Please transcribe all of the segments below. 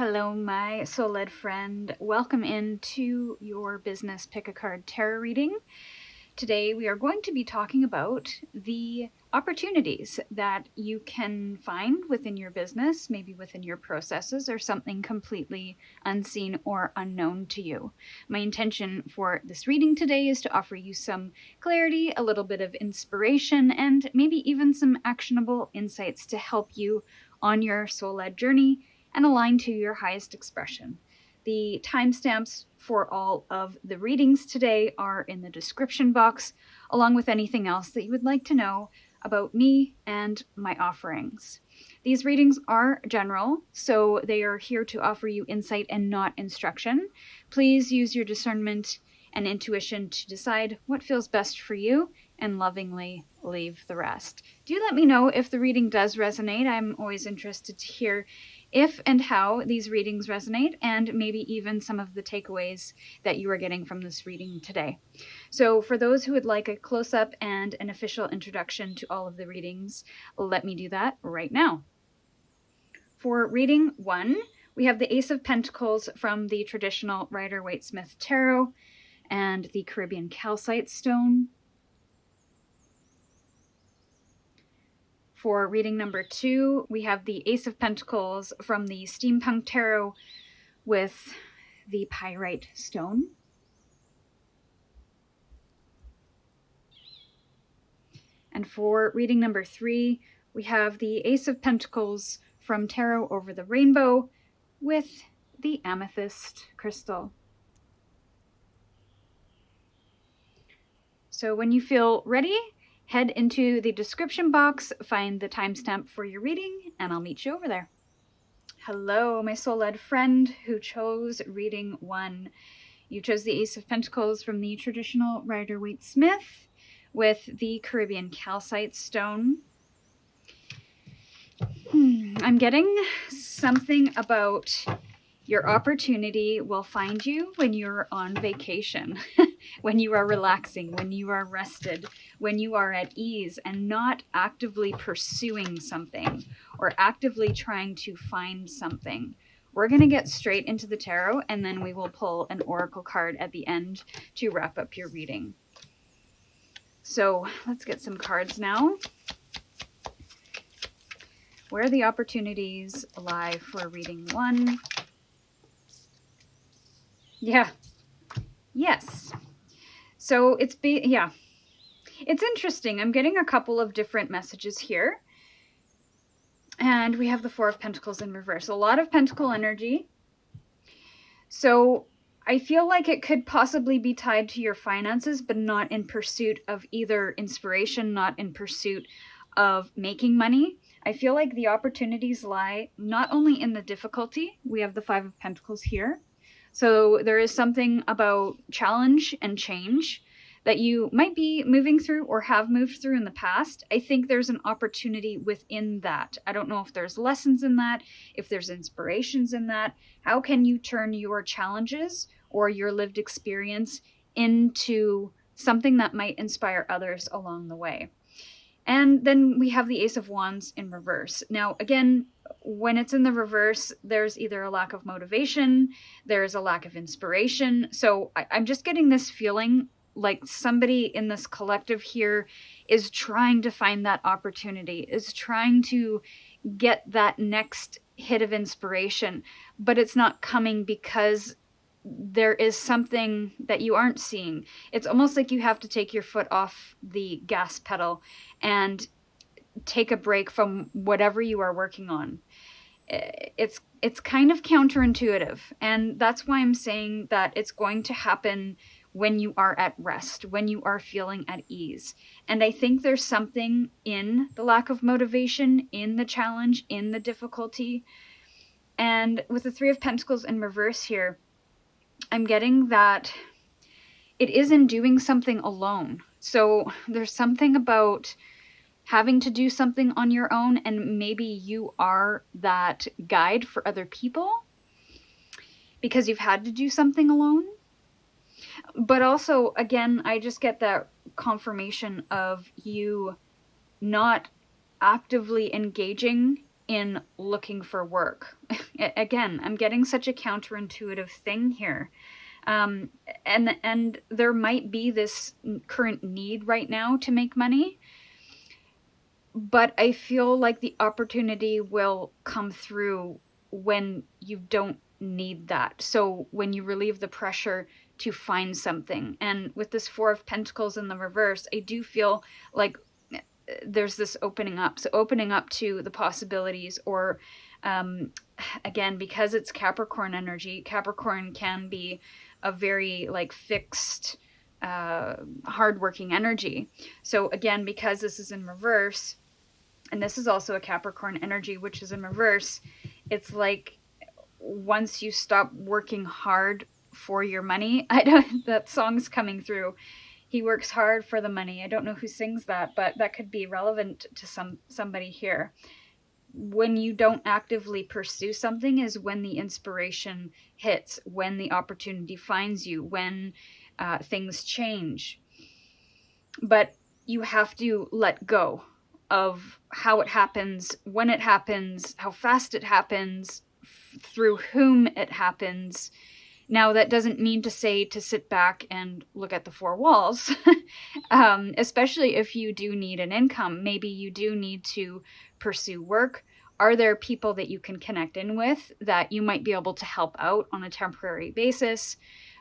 Hello, my soul-led friend. Welcome into your business pick a card tarot reading. Today we are going to be talking about the opportunities that you can find within your business, maybe within your processes, or something completely unseen or unknown to you. My intention for this reading today is to offer you some clarity, a little bit of inspiration, and maybe even some actionable insights to help you on your soul-led journey and align to your highest expression. The timestamps for all of the readings today are in the description box, along with anything else that you would like to know about me and my offerings. These readings are general, so they are here to offer you insight and not instruction. Please use your discernment and intuition to decide what feels best for you and lovingly leave the rest. Do let me know if the reading does resonate. I'm always interested to hear if and how these readings resonate, and maybe even some of the takeaways that you are getting from this reading today. So for those who would like a close-up and an official introduction to all of the readings, let me do that right now. For reading 1, we have the Ace of Pentacles from the traditional Rider-Waite-Smith Tarot and the Caribbean Calcite Stone. For reading number 2, we have the Ace of Pentacles from the Steampunk Tarot with the Pyrite Stone. And for reading number 3, we have the Ace of Pentacles from Tarot Over the Rainbow with the Amethyst Crystal. So when you feel ready, head into the description box, find the timestamp for your reading, and I'll meet you over there. Hello, my soul-led friend who chose reading 1. You chose the Ace of Pentacles from the traditional Rider-Waite-Smith with the Caribbean Calcite Stone. I'm getting something about your opportunity will find you when you're on vacation, when you are relaxing, when you are rested, when you are at ease and not actively pursuing something or actively trying to find something. We're going to get straight into the tarot, and then we will pull an oracle card at the end to wrap up your reading. So let's get some cards now. Where the opportunities lie for reading 1. Yeah. Yes. So it's interesting. I'm getting a couple of different messages here. And we have the Four of Pentacles in reverse. A lot of Pentacle energy. So I feel like it could possibly be tied to your finances, but not in pursuit of either inspiration, not in pursuit of making money. I feel like the opportunities lie not only in the difficulty. We have the Five of Pentacles here. So there is something about challenge and change that you might be moving through or have moved through in the past. I think there's an opportunity within that. I don't know if there's lessons in that, if there's inspirations in that. How can you turn your challenges or your lived experience into something that might inspire others along the way? And then we have the Ace of Wands in reverse. Now, again, when it's in the reverse, there's either a lack of motivation, there's a lack of inspiration. So I'm just getting this feeling like somebody in this collective here is trying to find that opportunity, is trying to get that next hit of inspiration, but it's not coming because there is something that you aren't seeing. It's almost like you have to take your foot off the gas pedal and take a break from whatever you are working on. It's kind of counterintuitive, and that's why I'm saying that it's going to happen when you are at rest, when you are feeling at ease. And I think there's something in the lack of motivation, in the challenge, in the difficulty. And with the Three of Pentacles in reverse here, I'm getting that it is in doing something alone. So there's something about having to do something on your own, and maybe you are that guide for other people because you've had to do something alone. But also, again, I just get that confirmation of you not actively engaging in looking for work. Again, I'm getting such a counterintuitive thing here. And there might be this current need right now to make money, but I feel like the opportunity will come through when you don't need that. So when you relieve the pressure to find something. And with this Four of Pentacles in the reverse, I do feel like there's this opening up. So opening up to the possibilities, or again, because it's Capricorn energy, Capricorn can be a very like fixed, hardworking energy. So again, because this is in reverse, and this is also a Capricorn energy, which is in reverse, it's like once you stop working hard for your money, I don't, that song's coming through. He works hard for the money. I don't know who sings that, but that could be relevant to somebody here. When you don't actively pursue something is when the inspiration hits, when the opportunity finds you, when things change. But you have to let go of how it happens, when it happens, how fast it happens, through whom it happens. Now, that doesn't mean to say to sit back and look at the four walls, especially if you do need an income. Maybe you do need to pursue work. Are there people that you can connect in with that you might be able to help out on a temporary basis?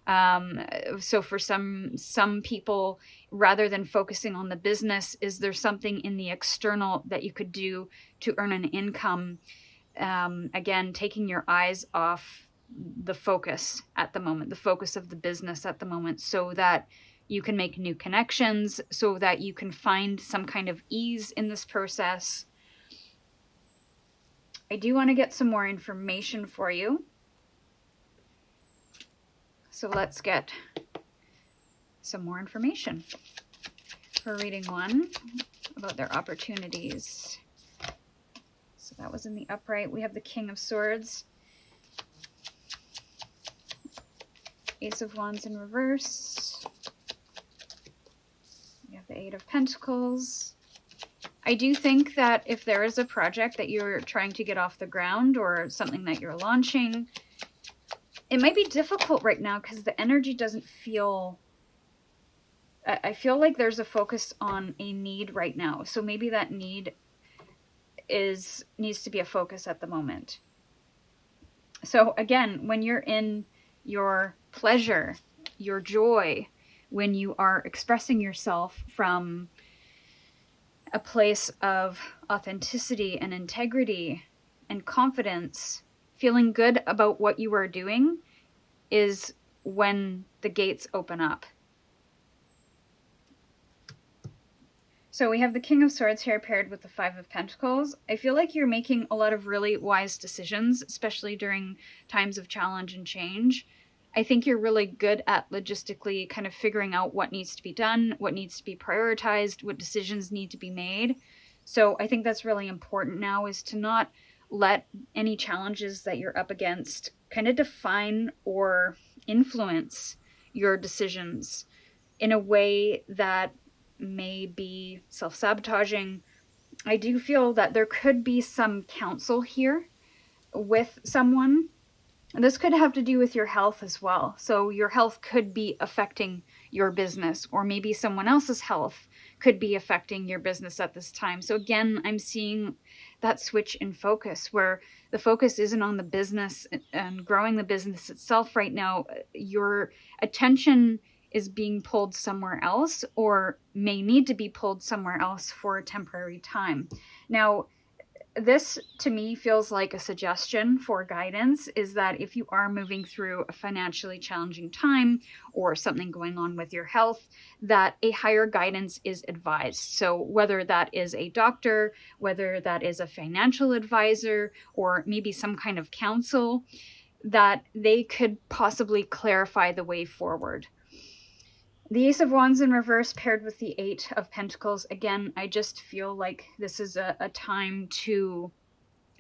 So for some people, rather than focusing on the business, is there something in the external that you could do to earn an income? Again, taking your eyes off the focus at the moment, the focus of the business at the moment, so that you can make new connections, so that you can find some kind of ease in this process. I do want to get some more information for you. So let's get some more information for reading one about their opportunities. So that was in the upright. We have the King of Swords, Ace of Wands in reverse. We have the Eight of Pentacles. I do think that if there is a project that you're trying to get off the ground, or something that you're launching, it might be difficult right now because the energy doesn't feel... I feel like there's a focus on a need right now. So maybe that need needs to be a focus at the moment. So again, when you're in your pleasure, your joy, when you are expressing yourself from a place of authenticity and integrity and confidence, feeling good about what you are doing, is when the gates open up. So we have the King of Swords here paired with the Five of Pentacles. I feel like you're making a lot of really wise decisions, especially during times of challenge and change. I think you're really good at logistically kind of figuring out what needs to be done, what needs to be prioritized, what decisions need to be made. So I think that's really important now, is to not let any challenges that you're up against kind of define or influence your decisions in a way that may be self-sabotaging. I do feel that there could be some counsel here with someone. This could have to do with your health as well. So your health could be affecting your business, or maybe someone else's health could be affecting your business at this time. So again, I'm seeing that switch in focus, where the focus isn't on the business and growing the business itself right now. Your attention is being pulled somewhere else, or may need to be pulled somewhere else for a temporary time. Now, this to me feels like a suggestion for guidance, is that if you are moving through a financially challenging time, or something going on with your health, that a higher guidance is advised. So whether that is a doctor, whether that is a financial advisor, or maybe some kind of counsel, that they could possibly clarify the way forward. The Ace of Wands in reverse paired with the Eight of Pentacles. Again, I just feel like this is a time to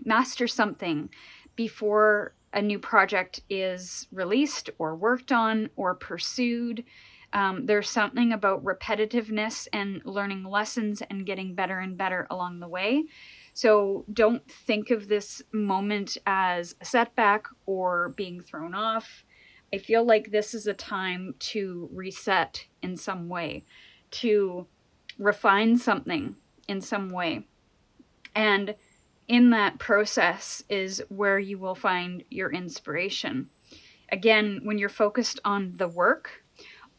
master something before a new project is released or worked on or pursued. There's something about repetitiveness and learning lessons and getting better and better along the way. So don't think of this moment as a setback or being thrown off. I feel like this is a time to reset in some way, to refine something in some way. And in that process is where you will find your inspiration. Again, when you're focused on the work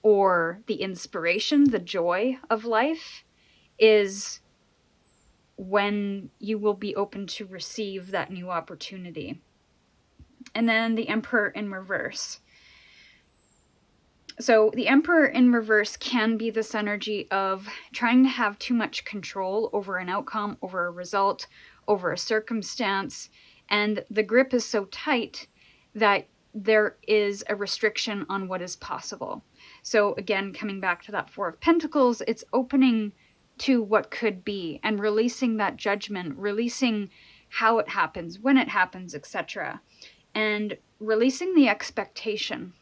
or the inspiration, the joy of life, is when you will be open to receive that new opportunity. And then the Emperor in reverse. So the Emperor in reverse can be this energy of trying to have too much control over an outcome, over a result, over a circumstance, and the grip is so tight that there is a restriction on what is possible. So again, coming back to that Four of Pentacles, it's opening to what could be and releasing that judgment, releasing how it happens, when it happens, etc., and releasing the expectation.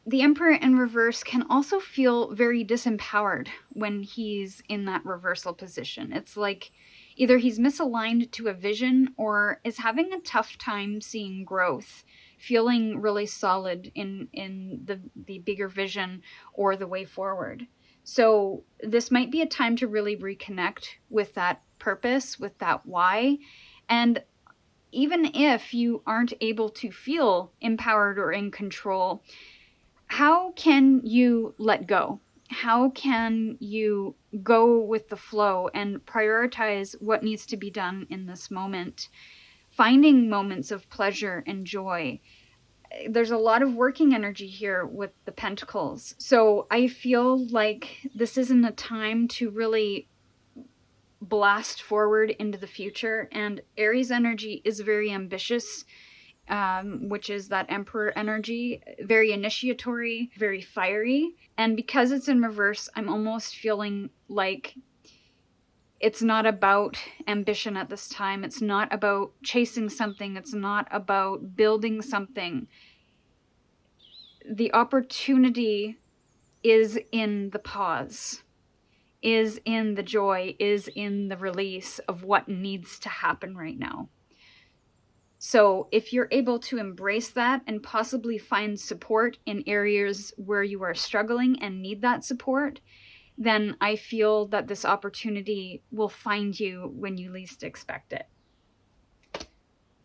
The Emperor in reverse can also feel very disempowered when he's in that reversal position. It's like either he's misaligned to a vision or is having a tough time seeing growth, feeling really solid in the bigger vision or the way forward. So this might be a time to really reconnect with that purpose, with that why. And even if you aren't able to feel empowered or in control, how can you let go? How can you go with the flow and prioritize what needs to be done in this moment? Finding moments of pleasure and joy. There's a lot of working energy here with the Pentacles. So I feel like this isn't a time to really blast forward into the future. And Aries energy is very ambitious, which is that Emperor energy, very initiatory, very fiery. And because it's in reverse, I'm almost feeling like it's not about ambition at this time. It's not about chasing something. It's not about building something. The opportunity is in the pause, is in the joy, is in the release of what needs to happen right now. So if you're able to embrace that and possibly find support in areas where you are struggling and need that support, then I feel that this opportunity will find you when you least expect it.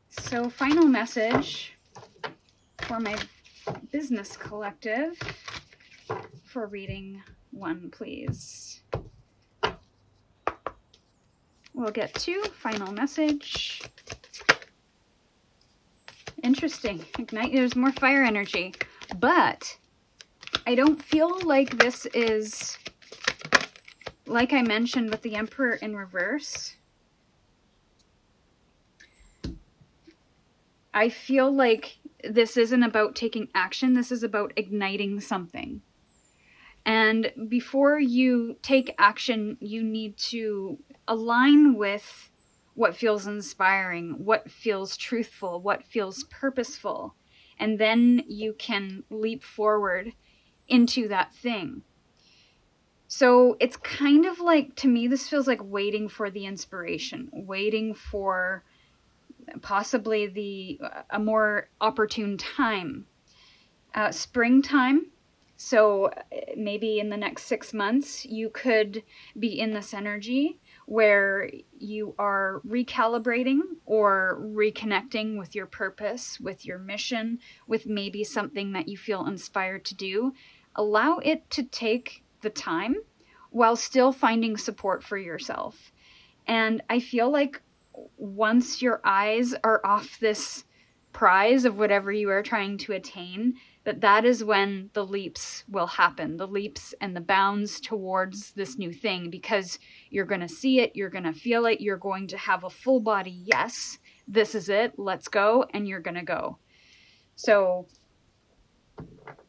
So final message for my business collective for reading 1, please. We'll get to final message. Interesting. Ignite, there's more fire energy. But I don't feel like this is, like I mentioned with the Emperor in reverse, I feel like this isn't about taking action. This is about igniting something. And before you take action, you need to align with what feels inspiring, what feels truthful, what feels purposeful. And then you can leap forward into that thing. So it's kind of like, to me, this feels like waiting for the inspiration, waiting for possibly a more opportune time. Springtime. So maybe in the next 6 months, you could be in this energy where you are recalibrating or reconnecting with your purpose, with your mission, with maybe something that you feel inspired to do. Allow it to take the time while still finding support for yourself. And I feel like once your eyes are off this prize of whatever you are trying to attain, that is when the leaps will happen, the leaps and the bounds towards this new thing, because you're going to see it, you're going to feel it, you're going to have a full body, yes, this is it, let's go, and you're going to go. So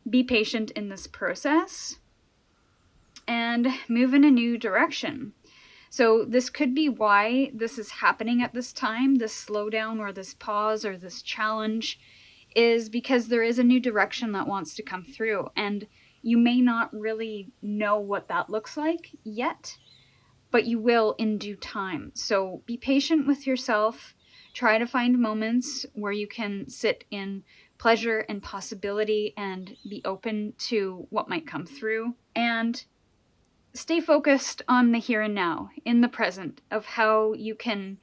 be patient in this process and move in a new direction. So this could be why this is happening at this time, this slowdown or this pause or this challenge, is because there is a new direction that wants to come through. And you may not really know what that looks like yet, but you will in due time. So be patient with yourself. Try to find moments where you can sit in pleasure and possibility and be open to what might come through. And stay focused on the here and now, in the present, of how you can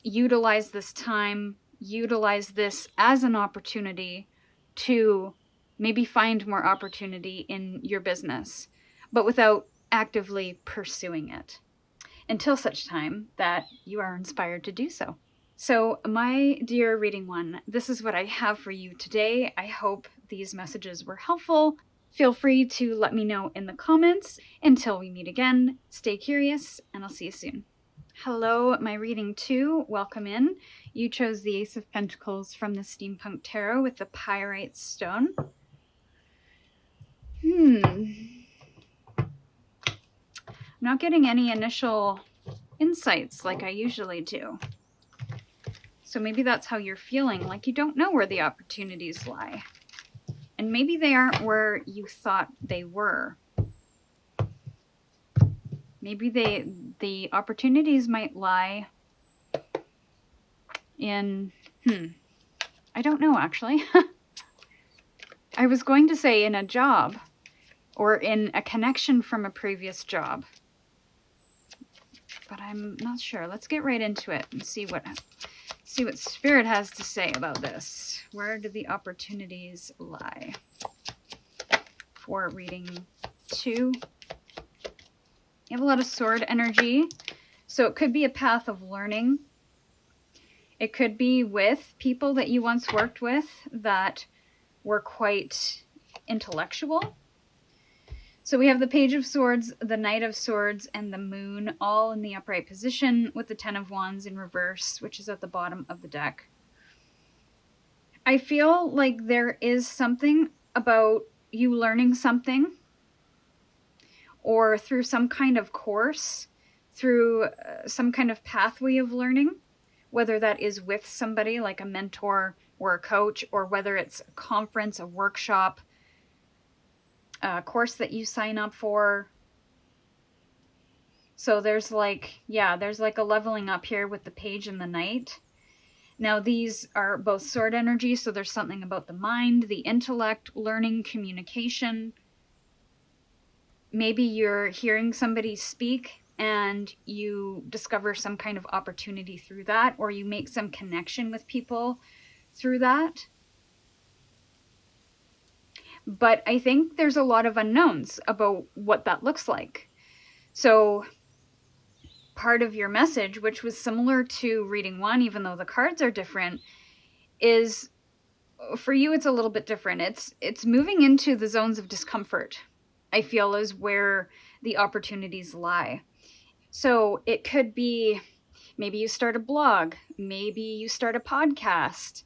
utilize this time, utilize this as an opportunity to maybe find more opportunity in your business, but without actively pursuing it, until such time that you are inspired to do so. So, my dear reading one, this is what I have for you today. I hope these messages were helpful. Feel free to let me know in the comments. Until we meet again, stay curious, and I'll see you soon. Hello, my reading 2. Welcome in. You chose the Ace of Pentacles from the Steampunk Tarot with the Pyrite Stone. I'm not getting any initial insights like I usually do. So maybe that's how you're feeling, like you don't know where the opportunities lie. And maybe they aren't where you thought they were. Maybe the opportunities might lie in, I don't know actually. I was going to say in a job or in a connection from a previous job. But I'm not sure. Let's get right into it and see what Spirit has to say about this. Where do the opportunities lie? For reading 2. You have a lot of sword energy. So it could be a path of learning. It could be with people that you once worked with that were quite intellectual. So we have the Page of Swords, the Knight of Swords, and the Moon all in the upright position with the Ten of Wands in reverse, which is at the bottom of the deck. I feel like there is something about you learning something or through some kind of course, through some kind of pathway of learning, whether that is with somebody like a mentor or a coach, or whether it's a conference, a workshop, a course that you sign up for. So there's like a leveling up here with the Page and the Knight. Now these are both sword energy, so there's something about the mind, the intellect, learning, communication. Maybe you're hearing somebody speak and you discover some kind of opportunity through that, or you make some connection with people through that. But I think there's a lot of unknowns about what that looks like. So part of your message, which was similar to reading 1, even though the cards are different, is for you it's a little bit different. It's moving into the zones of discomfort, I feel, is where the opportunities lie. So it could be maybe you start a blog, maybe you start a podcast,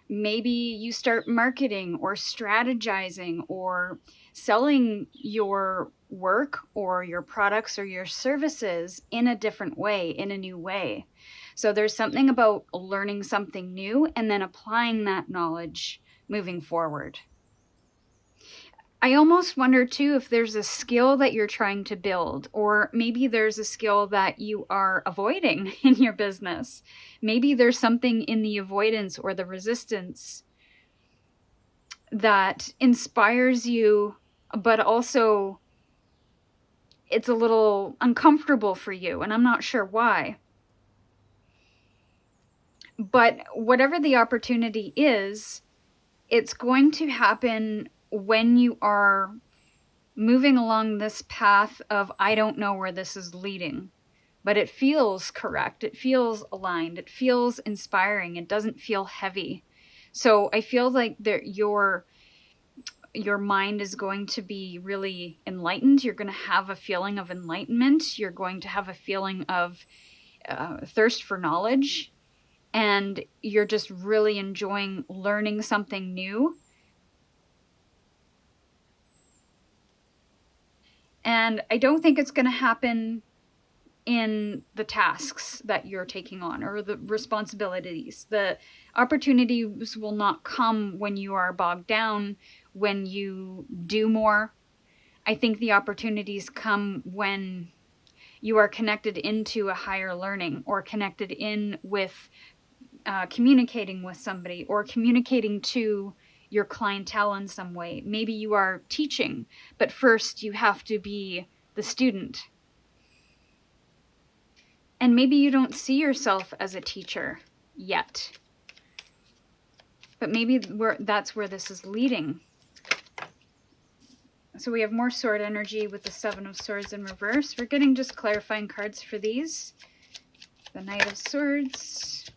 maybe you start marketing or strategizing or selling your work or your products or your services in a different way, in a new way. So there's something about learning something new and then applying that knowledge moving forward. I almost wonder too if there's a skill that you're trying to build, or maybe there's a skill that you are avoiding in your business. Maybe there's something in the avoidance or the resistance that inspires you, but also it's a little uncomfortable for you, and I'm not sure why. But whatever the opportunity is, it's going to happen when you are moving along this path of, I don't know where this is leading, but it feels correct. It feels aligned. It feels inspiring. It doesn't feel heavy. So I feel like your mind is going to be really enlightened. You're going to have a feeling of enlightenment. You're going to have a feeling of thirst for knowledge. And you're just really enjoying learning something new. And I don't think it's going to happen in the tasks that you're taking on or the responsibilities. The opportunities will not come when you are bogged down, when you do more. I think the opportunities come when you are connected into a higher learning, or connected in with communicating with somebody, or communicating to your clientele in some way. Maybe you are teaching, but first you have to be the student. And maybe you don't see yourself as a teacher yet, but maybe that's where this is leading. So we have more sword energy with the Seven of Swords in reverse. We're getting just clarifying cards for these. The Knight of Swords.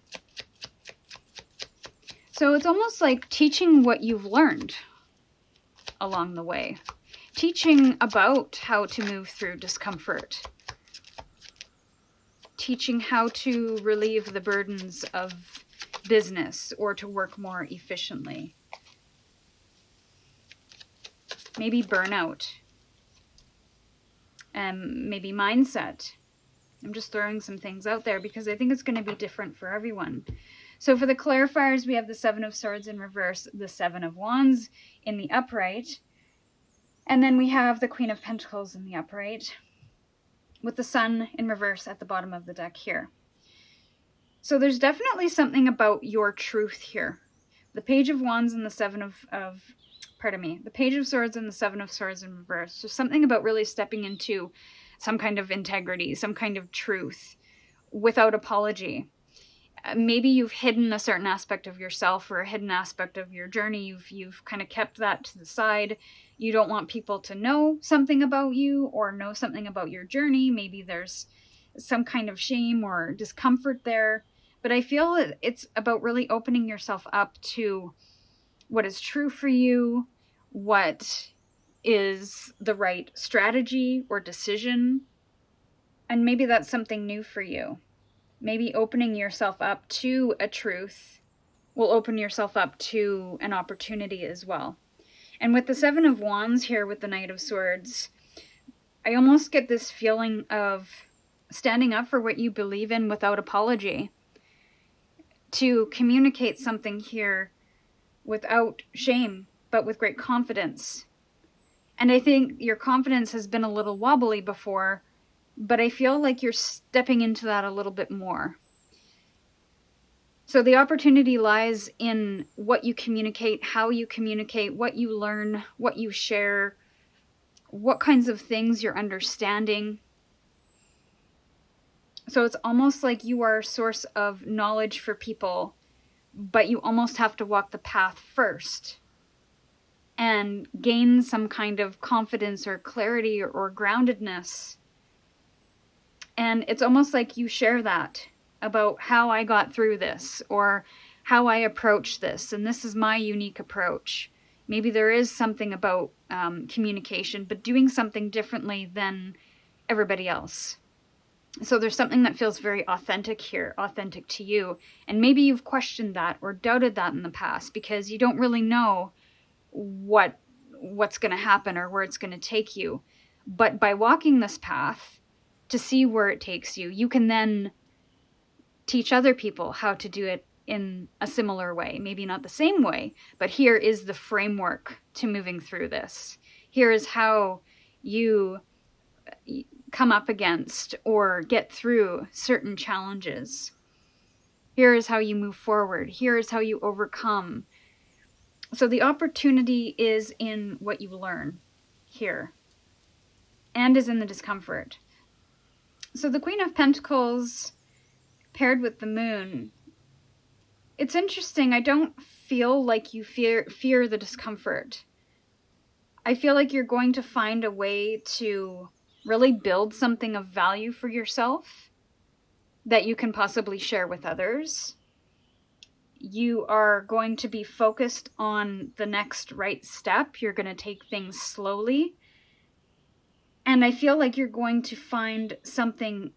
So it's almost like teaching what you've learned along the way. Teaching about how to move through discomfort. Teaching how to relieve the burdens of business or to work more efficiently. Maybe burnout. Maybe mindset. I'm just throwing some things out there because I think it's going to be different for everyone. So for the clarifiers, we have the Seven of Swords in reverse, the Seven of Wands in the upright, and then we have the Queen of Pentacles in the upright, with the Sun in reverse at the bottom of the deck here. So there's definitely something about your truth here. The Page of Wands and the the Page of Swords and the Seven of Swords in reverse. There's something about really stepping into some kind of integrity, some kind of truth, without apology. Maybe you've hidden a certain aspect of yourself or a hidden aspect of your journey. You've kind of kept that to the side. You don't want people to know something about you or know something about your journey. Maybe there's some kind of shame or discomfort there. But I feel it's about really opening yourself up to what is true for you, what is the right strategy or decision. And maybe that's something new for you. Maybe opening yourself up to a truth will open yourself up to an opportunity as well. And with the Seven of Wands here with the Knight of Swords, I almost get this feeling of standing up for what you believe in without apology. To communicate something here without shame, but with great confidence. And I think your confidence has been a little wobbly before, but I feel like you're stepping into that a little bit more. So the opportunity lies in what you communicate, how you communicate, what you learn, what you share, what kinds of things you're understanding. So it's almost like you are a source of knowledge for people, but you almost have to walk the path first and gain some kind of confidence or clarity or groundedness. And it's almost like you share that about how I got through this or how I approach this. And this is my unique approach. Maybe there is something about communication, but doing something differently than everybody else. So there's something that feels very authentic here, authentic to you. And maybe you've questioned that or doubted that in the past because you don't really know what's going to happen or where it's going to take you. But by walking this path to see where it takes you, you can then teach other people how to do it in a similar way. Maybe not the same way, but here is the framework to moving through this. Here is how you come up against or get through certain challenges. Here is how you move forward. Here is how you overcome. So the opportunity is in what you learn here and is in the discomfort. So the Queen of Pentacles paired with the Moon, it's interesting. I don't feel like you fear the discomfort. I feel like you're going to find a way to really build something of value for yourself that you can possibly share with others. You are going to be focused on the next right step. You're going to take things slowly. And I feel like you're going to find something,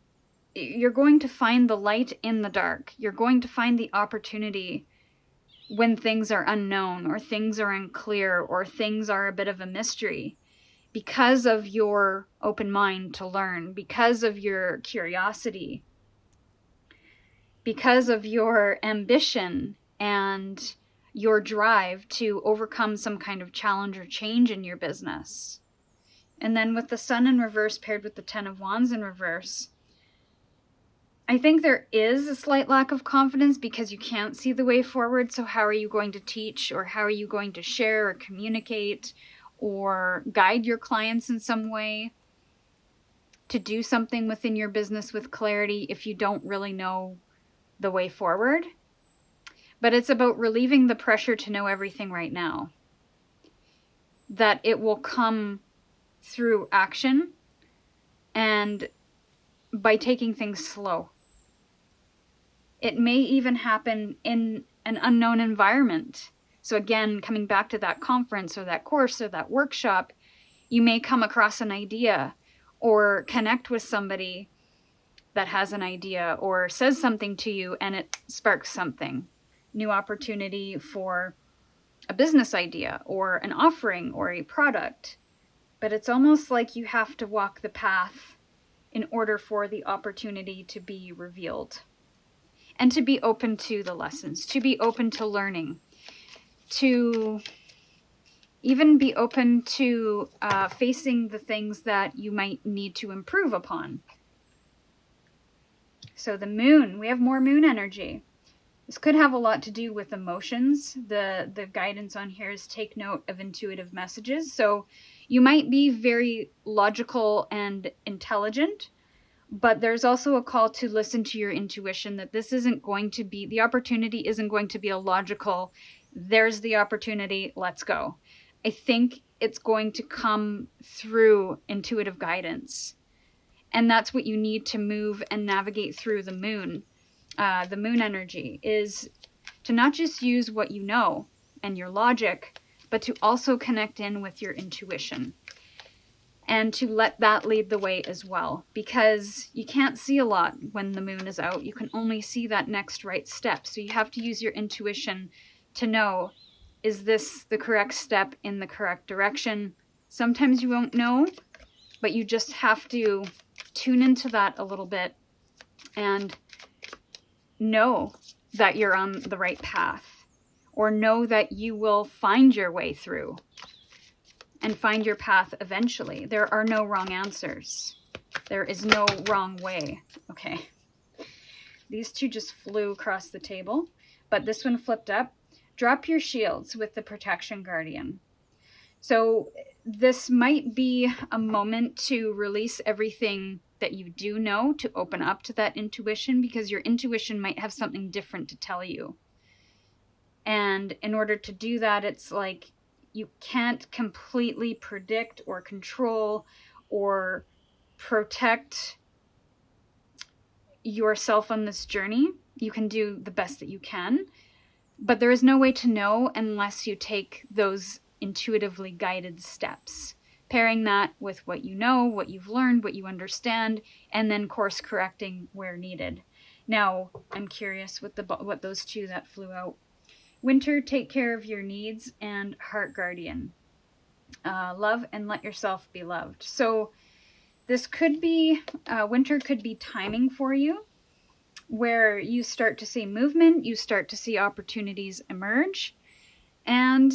you're going to find the light in the dark. You're going to find the opportunity when things are unknown or things are unclear or things are a bit of a mystery. Because of your open mind to learn, because of your curiosity, because of your ambition and your drive to overcome some kind of challenge or change in your business. And then with the Sun in reverse paired with the Ten of Wands in reverse, I think there is a slight lack of confidence because you can't see the way forward. So how are you going to teach, or how are you going to share or communicate or guide your clients in some way to do something within your business with clarity if you don't really know the way forward? But it's about relieving the pressure to know everything right now. That it will come through action and by taking things slow. It may even happen in an unknown environment. So again, coming back to that conference or that course or that workshop, you may come across an idea or connect with somebody that has an idea or says something to you and it sparks something. New opportunity for a business idea or an offering or a product. But it's almost like you have to walk the path in order for the opportunity to be revealed. And to be open to the lessons, to be open to learning, to even be open to facing the things that you might need to improve upon. So the moon, we have more moon energy. This could have a lot to do with emotions. The guidance on here is take note of intuitive messages. So you might be very logical and intelligent, but there's also a call to listen to your intuition, that this isn't going to be, the opportunity isn't going to be a logical, there's the opportunity, let's go. I think it's going to come through intuitive guidance. And that's what you need to move and navigate through the moon. The moon energy is to not just use what you know and your logic, but to also connect in with your intuition. And to let that lead the way as well. Because you can't see a lot when the moon is out. You can only see that next right step. So you have to use your intuition to know, is this the correct step in the correct direction? Sometimes you won't know, but you just have to tune into that a little bit and know that you're on the right path, or know that you will find your way through and find your path eventually. There are no wrong answers. There is no wrong way. Okay. These two just flew across the table, but this one flipped up. Drop your shields with the Protection Guardian. So this might be a moment to release everything that you do know, to open up to that intuition, because your intuition might have something different to tell you. And in order to do that, it's like you can't completely predict or control or protect yourself on this journey. You can do the best that you can, but there is no way to know unless you take those intuitively guided steps, pairing that with what you know, what you've learned, what you understand, and then course correcting where needed. Now, I'm curious what those two that flew out. Winter, take care of your needs, and Heart Guardian. Love and let yourself be loved. So this could be, winter could be timing for you, where you start to see movement, you start to see opportunities emerge, and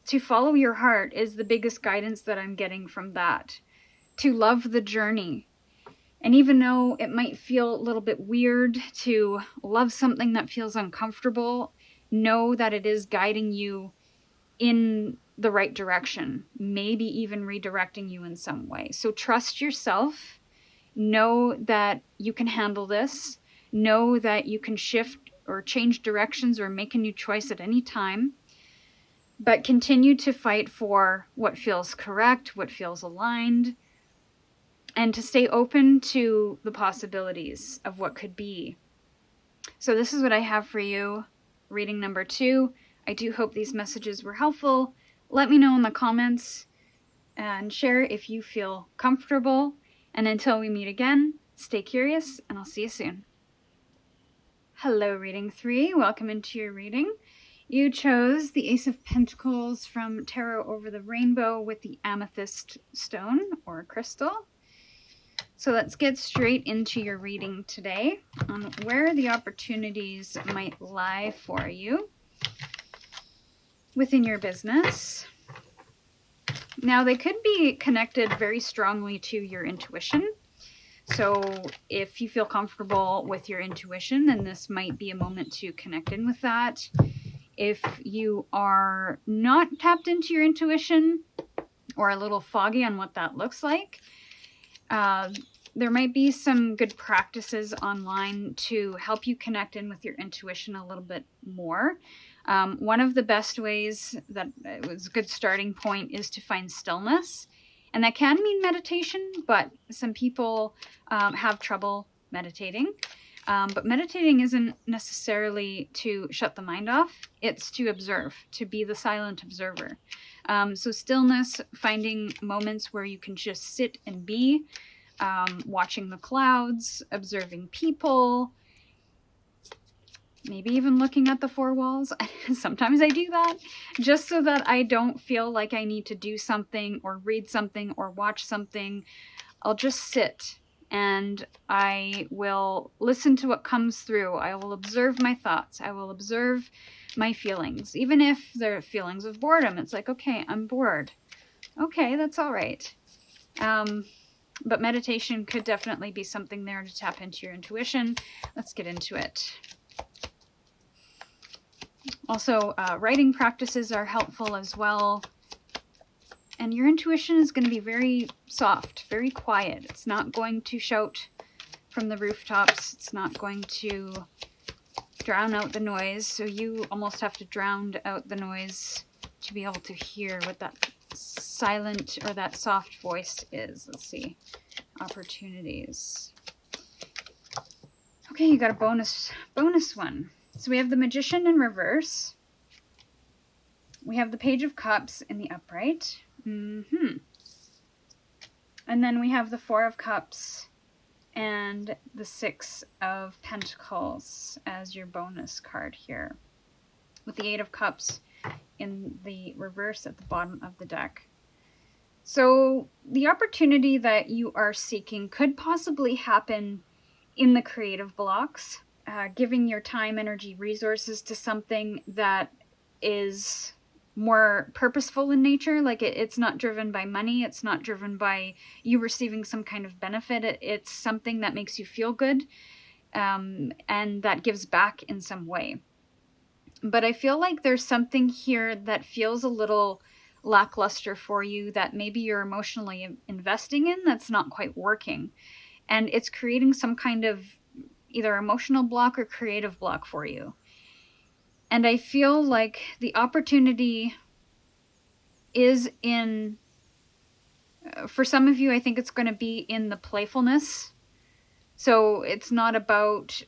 to follow your heart is the biggest guidance that I'm getting from that. To love the journey. And even though it might feel a little bit weird to love something that feels uncomfortable, know that it is guiding you in the right direction, maybe even redirecting you in some way. So trust yourself. Know that you can handle this. Know that you can shift or change directions or make a new choice at any time. But continue to fight for what feels correct, what feels aligned, and to stay open to the possibilities of what could be. So this is what I have for you. Reading number 2. I do hope these messages were helpful. Let me know in the comments and share if you feel comfortable. And until we meet again, stay curious, and I'll see you soon. Hello, reading 3. Welcome into your reading. You chose the Ace of Pentacles from Tarot Over the Rainbow with the amethyst stone or crystal. So let's get straight into your reading today on where the opportunities might lie for you within your business. Now, they could be connected very strongly to your intuition. So if you feel comfortable with your intuition, then this might be a moment to connect in with that. If you are not tapped into your intuition or a little foggy on what that looks like, there might be some good practices online to help you connect in with your intuition a little bit more. One of the best ways that it was a good starting point is to find stillness. And that can mean meditation, but some people have trouble meditating. But meditating isn't necessarily to shut the mind off. It's to observe, to be the silent observer. So stillness, finding moments where you can just sit and be, watching the clouds, observing people, maybe even looking at the four walls. Sometimes I do that just so that I don't feel like I need to do something or read something or watch something. I'll just sit and I will listen to what comes through. I will observe my thoughts. I will observe my feelings. Even if they're feelings of boredom, it's like, okay, I'm bored. Okay, that's all right. But meditation could definitely be something there to tap into your intuition. Let's get into it. Also, writing practices are helpful as well. And your intuition is going to be very soft, very quiet. It's not going to shout from the rooftops. It's not going to drown out the noise. So you almost have to drown out the noise to be able to hear what that silent or that soft voice is. Let's see. Opportunities. Okay, you got a bonus one. So we have the Magician in reverse. We have the Page of Cups in the upright. And then we have the Four of Cups and the Six of Pentacles as your bonus card here, with the Eight of Cups in the reverse at the bottom of the deck. So the opportunity that you are seeking could possibly happen in the creative blocks, giving your time, energy, resources to something that is more purposeful in nature. Like it's not driven by money. It's not driven by you receiving some kind of benefit. It's something that makes you feel good, and that gives back in some way. But I feel like there's something here that feels a little lackluster for you, that maybe you're emotionally investing in, that's not quite working. And it's creating some kind of either emotional block or creative block for you. And I feel like the opportunity is in, for some of you, I think it's going to be in the playfulness. So it's not about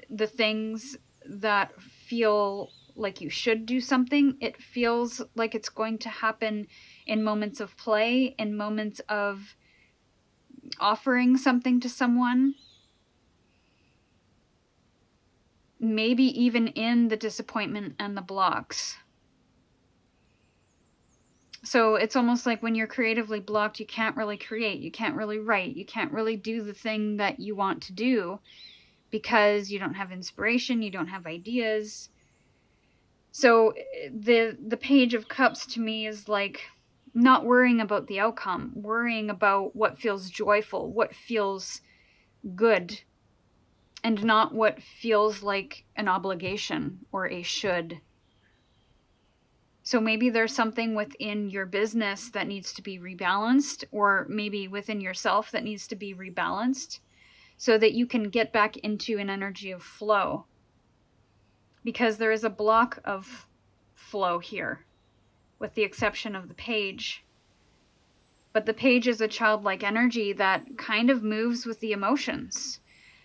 the things that feel like you should do something. It feels like it's going to happen in moments of play, in moments of offering something to someone. Maybe even in the disappointment and the blocks. So it's almost like when you're creatively blocked, you can't really create, you can't really write, you can't really do the thing that you want to do because you don't have inspiration, you don't have ideas. So the Page of Cups to me is like not worrying about the outcome, worrying about what feels joyful, what feels good, and not what feels like an obligation or a should. So maybe there's something within your business that needs to be rebalanced, or maybe within yourself that needs to be rebalanced so that you can get back into an energy of flow. Because there is a block of flow here, with the exception of the Page. But the Page is a childlike energy that kind of moves with the emotions,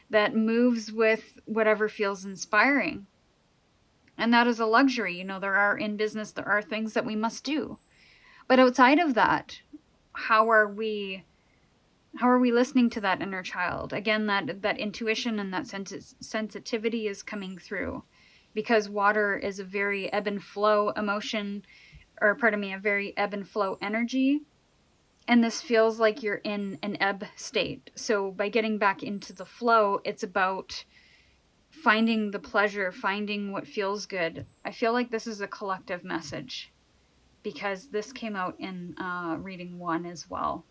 that moves with whatever feels inspiring. And that is a luxury. You know, in business, there are things that we must do. But outside of that, how are we listening to that inner child? Again, that intuition and that sensitivity is coming through. Because water is a very ebb and flow emotion, or pardon me, a very ebb and flow energy. And this feels like you're in an ebb state. So by getting back into the flow, it's about finding the pleasure, finding what feels good. I feel like this is a collective message. because this came out in reading 1 as well.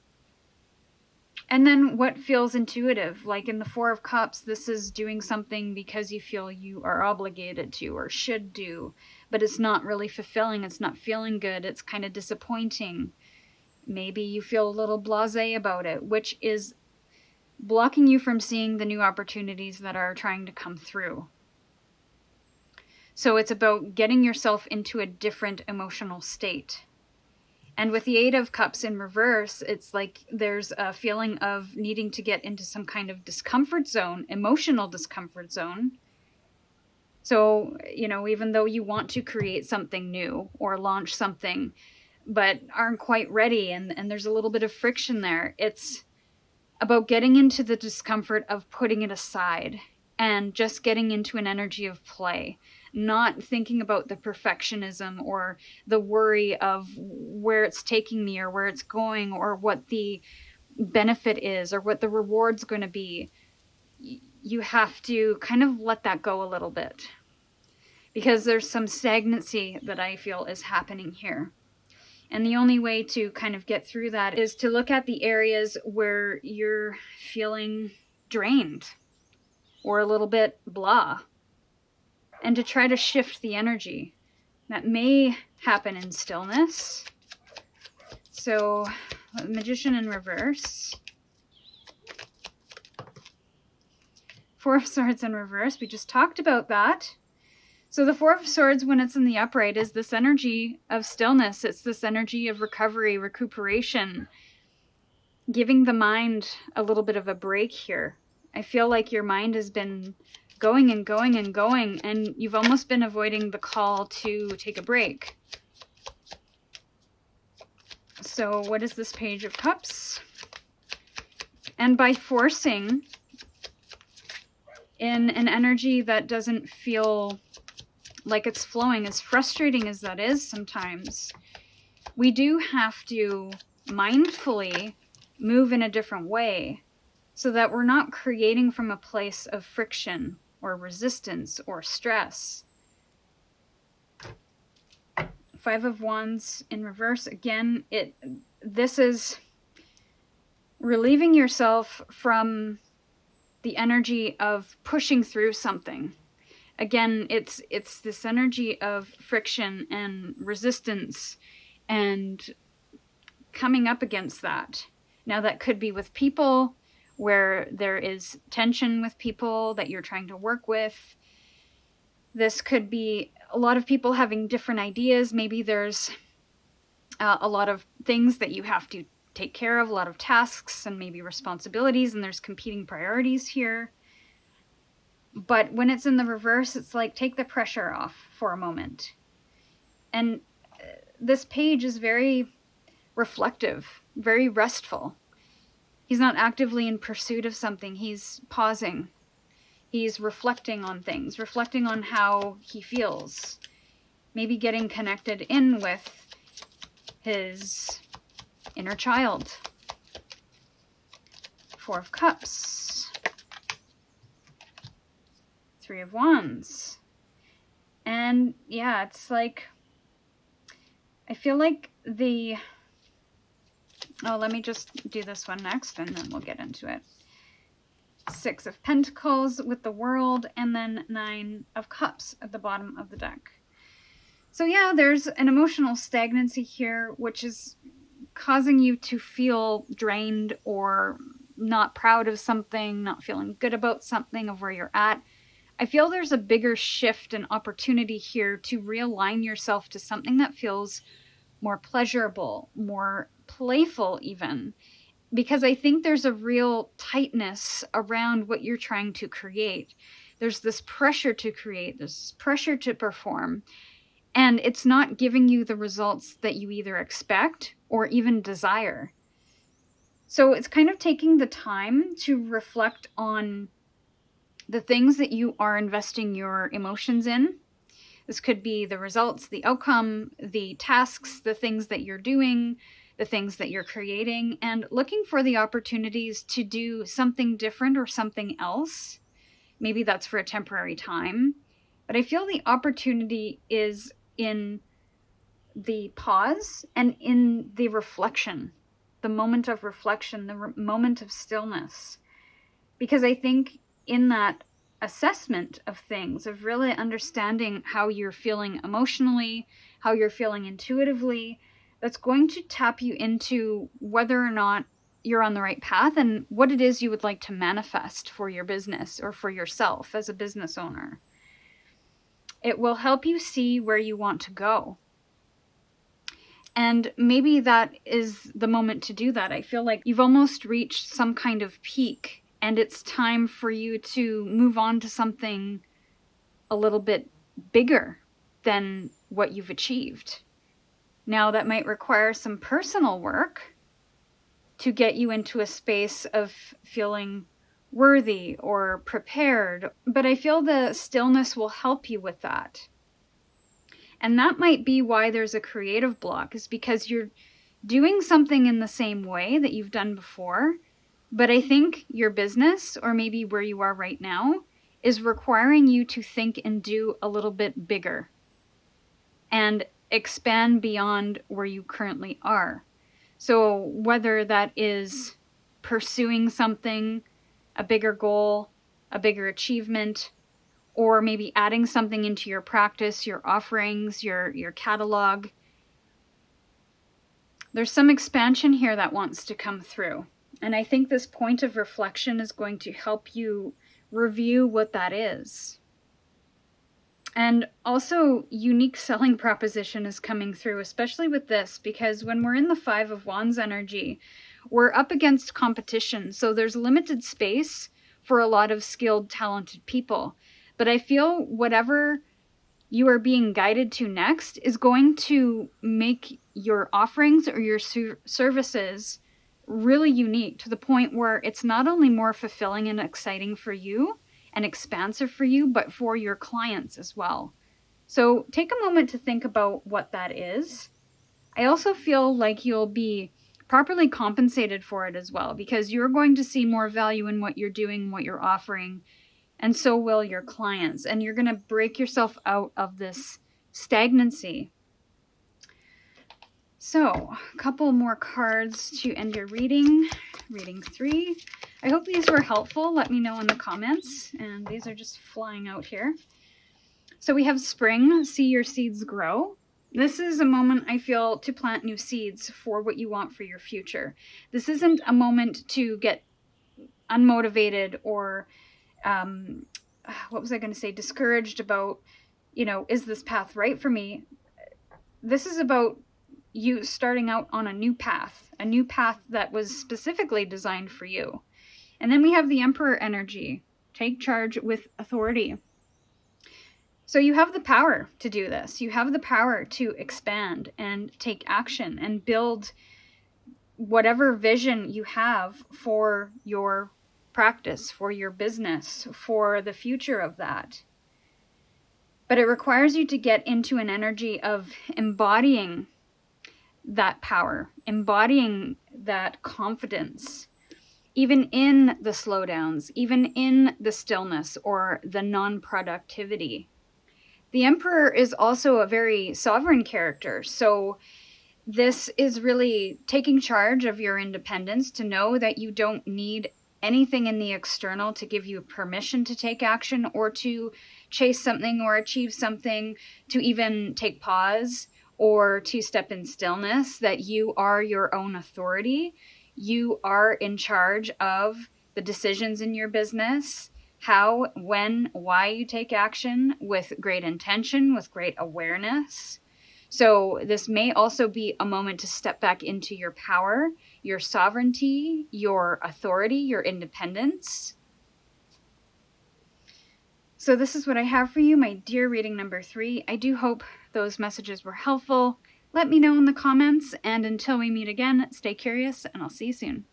And then what feels intuitive, like in the Four of Cups, this is doing something because you feel you are obligated to or should do, but it's not really fulfilling, it's not feeling good, it's kind of disappointing. Maybe you feel a little blasé about it, which is blocking you from seeing the new opportunities that are trying to come through. So it's about getting yourself into a different emotional state. And with the Eight of Cups in reverse, it's like there's a feeling of needing to get into some kind of discomfort zone, emotional discomfort zone. So, even though you want to create something new or launch something, but aren't quite ready, and there's a little bit of friction there, it's about getting into the discomfort of putting it aside and just getting into an energy of play. Not thinking about the perfectionism or the worry of where it's taking me or where it's going or what the benefit is or what the reward's going to be. You have to kind of let that go a little bit, because there's some stagnancy that I feel is happening here. And the only way to kind of get through that is to look at the areas where you're feeling drained or a little bit blah, and to try to shift the energy. That may happen in stillness. So, Magician in reverse. Four of Swords in reverse. We just talked about that. So the Four of Swords, when it's in the upright, is this energy of stillness. It's this energy of recovery, recuperation, giving the mind a little bit of a break here. I feel like your mind has been going and going and going, and you've almost been avoiding the call to take a break. So what is this Page of Cups? And by forcing in an energy that doesn't feel like it's flowing, as frustrating as that is sometimes, we do have to mindfully move in a different way so that we're not creating from a place of friction or resistance or stress. Five of Wands in reverse. Again, this is relieving yourself from the energy of pushing through something. Again, it's this energy of friction and resistance and coming up against that. Now, that could be with people, where there is tension with people that you're trying to work with. This could be a lot of people having different ideas. Maybe there's a lot of things that you have to take care of, a lot of tasks and maybe responsibilities, and there's competing priorities here. But when it's in the reverse, it's like, take the pressure off for a moment. And this page is very reflective, very restful. He's not actively in pursuit of something. He's pausing. He's reflecting on things, reflecting on how he feels. Maybe getting connected in with his inner child. Four of Cups. Three of Wands. And yeah, it's like, I feel like let me just do this one next and then we'll get into it. Six of Pentacles with the World, and then Nine of Cups at the bottom of the deck. So yeah, there's an emotional stagnancy here, which is causing you to feel drained or not proud of something, not feeling good about something, of where you're at. I feel there's a bigger shift and opportunity here to realign yourself to something that feels more pleasurable, more playful even, because I think there's a real tightness around what you're trying to create. There's this pressure to create, this pressure to perform, and it's not giving you the results that you either expect or even desire. So it's kind of taking the time to reflect on the things that you are investing your emotions in. This could be the results, the outcome, the tasks, the things that you're doing, the things that you're creating, and looking for the opportunities to do something different or something else. Maybe that's for a temporary time. But I feel the opportunity is in the pause and in the reflection, the moment of reflection, the moment of stillness. Because I think in that assessment of things, of really understanding how you're feeling emotionally, how you're feeling intuitively, that's going to tap you into whether or not you're on the right path and what it is you would like to manifest for your business or for yourself as a business owner. It will help you see where you want to go. And maybe that is the moment to do that. I feel like you've almost reached some kind of peak, and it's time for you to move on to something a little bit bigger than what you've achieved. Now, that might require some personal work to get you into a space of feeling worthy or prepared, but I feel the stillness will help you with that. And that might be why there's a creative block, is because you're doing something in the same way that you've done before, but I think your business, or maybe where you are right now, is requiring you to think and do a little bit bigger and expand beyond where you currently are. So whether that is pursuing something, a bigger goal, a bigger achievement, or maybe adding something into your practice, your offerings, your catalog. There's some expansion here that wants to come through. And I think this point of reflection is going to help you review what that is. And also, unique selling proposition is coming through, especially with this, because when we're in the 5 of Wands energy, we're up against competition. So there's limited space for a lot of skilled, talented people. But I feel whatever you are being guided to next is going to make your offerings or your services really unique, to the point where it's not only more fulfilling and exciting for you and expansive for you, but for your clients as well. So take a moment to think about what that is. I also feel like you'll be properly compensated for it as well, because you're going to see more value in what you're doing, what you're offering, and so will your clients. And you're going to break yourself out of this stagnancy. So, a couple more cards to end your reading. Reading 3. I hope these were helpful. Let me know in the comments. And these are just flying out here. So we have spring, see your seeds grow. This is a moment, I feel, to plant new seeds for what you want for your future. This isn't a moment to get unmotivated or discouraged about, is this path right for me? This is about you starting out on a new path that was specifically designed for you. And then we have the Emperor energy. Take charge with authority. So you have the power to do this. You have the power to expand and take action and build whatever vision you have for your practice, for your business, for the future of that. But it requires you to get into an energy of embodying that power, embodying that confidence, even in the slowdowns, even in the stillness or the non-productivity. The Emperor is also a very sovereign character, so this is really taking charge of your independence, to know that you don't need anything in the external to give you permission to take action or to chase something or achieve something, to even take pause or to step in stillness, that you are your own authority. You are in charge of the decisions in your business, how, when, why you take action, with great intention, with great awareness. So this may also be a moment to step back into your power, your sovereignty, your authority, your independence. So this is what I have for you, my dear reading number 3. I do hope those messages were helpful. Let me know in the comments, and until we meet again, stay curious, and I'll see you soon.